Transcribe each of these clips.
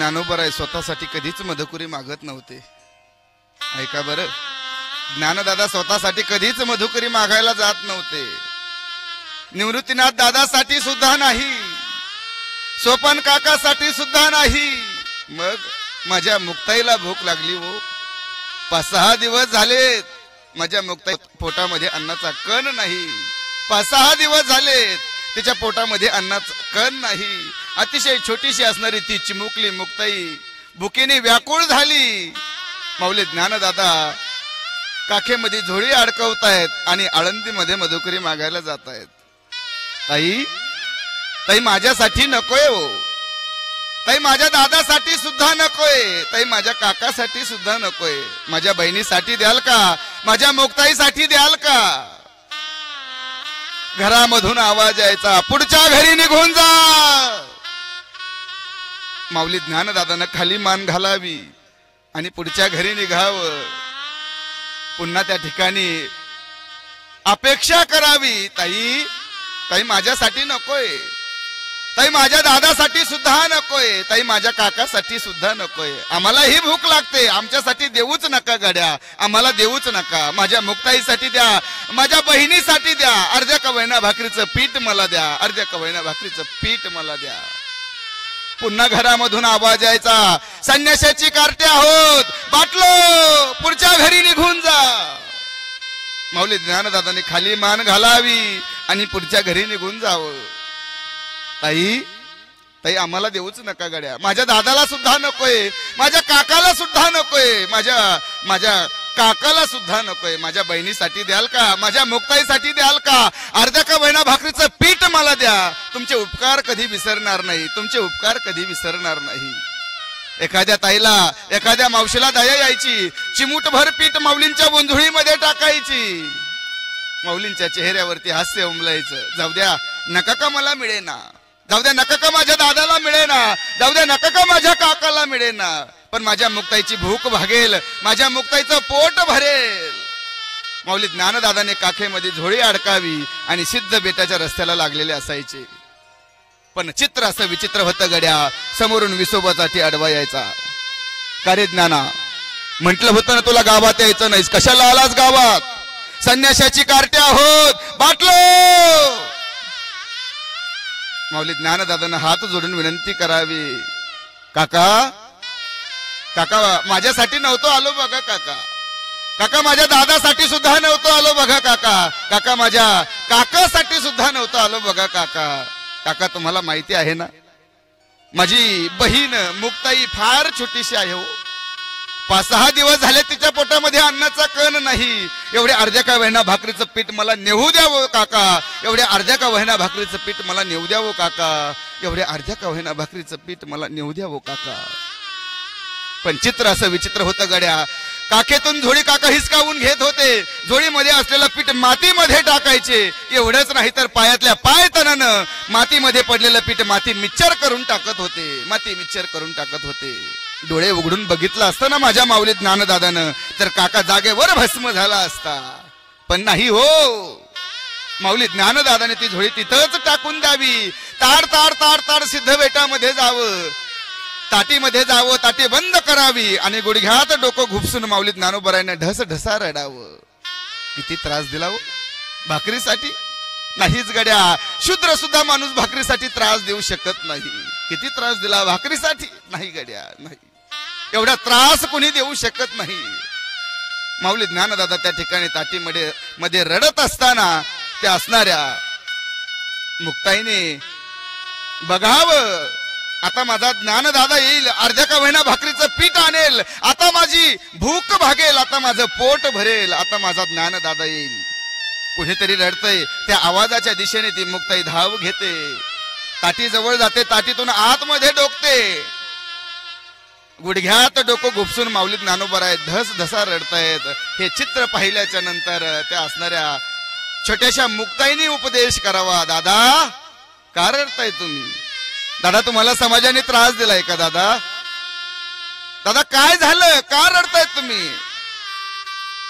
ज्ञानोबराय स्वतःसाठी कधीच मधुकुरी मागत नव्हते. ऐका बरं, ज्ञानदादा स्वतःसाठी कधीच मधुकुरी मागायला जात नव्हते. निवृत्तीनाथ दादासाठी सुद्धा नाही, सोपन काकासाठी सुद्धा नाही. मग माझ्या मुक्ताईला भूक लागली हो. 5-6 दिवस झालेत माझ्या मुक्ताई पोटामध्ये अन्नाचा कण नाही. 5-6 दिवस झालेत तिच्या पोटामध्ये अन्नाचा कण नाही. अतिशय छोटीशी असणारी ती चिमुकली मुक्ताई भुकेने व्याकुळ झाली. माऊली ज्ञानदादा काखेमध्ये झोळी अडकवतायत आणि आळंदीमध्ये मधुकरी मागायला जात आहेत. ताई, ताई माझ्यासाठी नकोय हो. ताई माझ्या दादासाठी सुद्धा नकोय. ताई माझ्या काकासाठी सुद्धा नकोय. माझ्या बहिणीसाठी द्याल का? माझ्या मुक्ताईसाठी द्याल का? घरामधून आवाज यायचा, पुढच्या घरी निघून जा. माऊली ज्ञानदादानं खाली मान घालावी आणि पुढच्या घरी निघावं. पुन्हा त्या ठिकाणी अपेक्षा करावी, ताई, ताई माझ्यासाठी नकोय. ताई माझ्या दादासाठी सुद्धा नकोय. ताई माझ्या काकासाठी सुद्धा नकोय. आम्हालाही भूक लागते, आमच्यासाठी देऊच नका गड्या, आम्हाला देऊच नका. माझ्या मुक्ताईसाठी द्या, माझ्या बहिणीसाठी द्या. अर्ध्या कवयना भाकरीचं पीठ मला द्या, अर्ध्या कवयना भाकरीचं पीठ मला द्या. पुन्हा घरामधून आवाज यायचा, संन्याशाची कार्टे आहोत, बाटलो, पुढच्या घरी निघून जा. माऊली ज्ञानदादाने खाली मान घालावी आणि पुढच्या घरी निघून जावं. ताई, ताई आम्हाला देऊच नका गड्या, माझ्या दादाला सुद्धा नकोय, माझ्या काकाला सुद्धा नकोय, माझ्या काकाला सुद्धा नकोय. माझ्या बहिणीसाठी द्याल का? माझ्या मुक्ताईसाठी द्याल का? अर्ध्या का बहिणा भाकरीचं पीठ मला द्या. तुमचे उपकार कधी विसरणार नाही, तुमचे उपकार कधी विसरणार नाही. एखाद्या ताईला, एखाद्या मावशीला दया यायची, चिमूटभर पीठ माऊलींच्या गोंधळीमध्ये टाकायची. माऊलींच्या चेहऱ्यावरती हास्य उमलायचं. जाऊ द्या, नका का मला मिळेना, जाऊ द्या नका का माझ्या दादाला मिळेना, जाऊ द्या नका का माझ्या काकाला मिळेना, पण माझ्या मुक्ताईची भूक भागेल, माझ्या मुक्ताईचं पोट भरेल. माऊली ज्ञानदादाने काखेमध्ये झोळी अडकावी आणि सिद्ध बेटाच्या रस्त्याला लागलेले असायचे. पण चित्र असं विचित्र होतं गड्या. समोरून विसोबासाठी अडवा यायचा. का रे ज्ञाना, म्हटलं होतं ना तुला गावात यायचं नाहीस, कशाला आलास गावात? संन्याशाची कार्टे आहोत, बाटलो. माऊली ज्ञानदादांना हात जोडून विनंती करावी, काका, काका माझ्यासाठी नव्हतो आलो बघा काका, काका माझ्या दादासाठी सुद्धा नव्हतो आलो बघा काका, काका माझ्या काकासाठी सुद्धा नव्हतो आलो बघा काका. काका तुम्हाला माहिती आहे ना, माझी बहीण मुक्ताई फार छोटीशी आहे हो. 5-6 दिवस झाले तिच्या पोटामध्ये अन्नाचा कण नाही. एवढ्या अर्ध्या का वहिना भाकरीचं पीठ मला नेऊ द्यावं काका, एवढ्या अर्ध्या का वहिना भाकरीचं पीठ मला नेऊ द्यावं काका, एवढ्या अर्ध्या का वहिना भाकरीचं पीठ मला नेऊ द्यावं काका. पण चित्र असं विचित्र होतं गड्या. काखेतून झोळी काका हिसकावून घेत होते. झोळीमध्ये असलेलं पीठ मातीमध्ये टाकायचे. एवढंच नाही तर पायातल्या पायतनानं मातीमध्ये पडलेलं पीठ माती मिक्सर करून टाकत होते, माती मिक्सर करून टाकत होते. डोळे उघडून बघितलं असतं ना माझ्या माऊली ज्ञानदादानं, तर काका जागेवर भस्म झाला असता. पण नाही हो, माऊली ज्ञानदादाने ती झोळी तिथंच टाकून द्यावी. ताड ताड ताड ताड सिद्ध बेटामध्ये जावं, ताटीमध्ये जावं, ताटी बंद करावी आणि गुडघ्यात डोकं घुपसून माऊली ज्ञानोबरायने ढस ढसा रडावं. किती त्रास दिला हो भाकरीसाठी. नाहीच गड्या, शूद्र सुद्धा माणूस भाकरीसाठी त्रास देऊ शकत नाही. किती त्रास दिला भाकरीसाठी. नाही गड्या, नाही, एवढा त्रास कोणी देऊ शकत नाही. माऊली ज्ञानदादा त्या ठिकाणी ताटीमध्ये रडत असताना त्या असणाऱ्या मुक्ताईने बघावं, आता माझा ज्ञानदादा येईल, अर्ध्या का वहिना भाकरीचं पीठ आणेल, आता माझी भूक भागेल, आता माझं पोट भरेल, आता माझा ज्ञानदादा येईल. कुणीतरी रडतय. त्या आवाजाच्या दिशेने ती मुक्ताई धाव घेते, ताटी जवळ जाते, ताटीतून आतमध्ये डोकते. गुडघ्यात डोकं घुपसून माऊली ज्ञानोबराय धस धसा रडतायत. हे चित्र पाहिल्याच्या नंतर त्या असणाऱ्या छोट्याशा मुक्ताईने उपदेश करावा, दादा का रडताय तुम्ही? दादा तुम्हाला समाजाने त्रास दिलाय का? दादा, दादा काय झालं, का रडताय तुम्ही?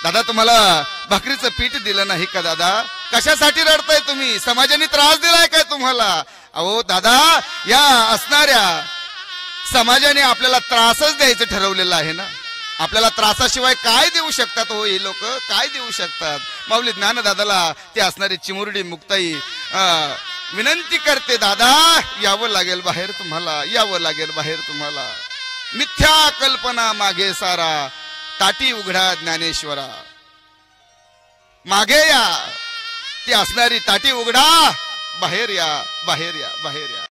दादा तुम्हाला भाकरीचं पीठ दिलं नाही का? दादा कशासाठी रडताय तुम्ही? समाजाने त्रास दिलाय काय तुम्हाला? अहो दादा, या असणाऱ्या समाजाने आपल्याला त्रासच द्यायचं ठरवलेलं आहे ना. आपल्याला त्रासाशिवाय काय देऊ शकतात हो हे लोक, काय देऊ शकतात. माऊली ज्ञानदादाला ते असणारी चिमुरडी मुक्ताई विनंती करते, दादा यावं लागेल बाहेर तुम्हाला, यावं लागेल बाहेर तुम्हाला. मिथ्या कल्पना मागे सारा, ताटी उघडा ज्ञानेश्वरा. मागे या, ती असणारी ताटी उघडा, बाहेर या, बाहेर या, बाहेर या.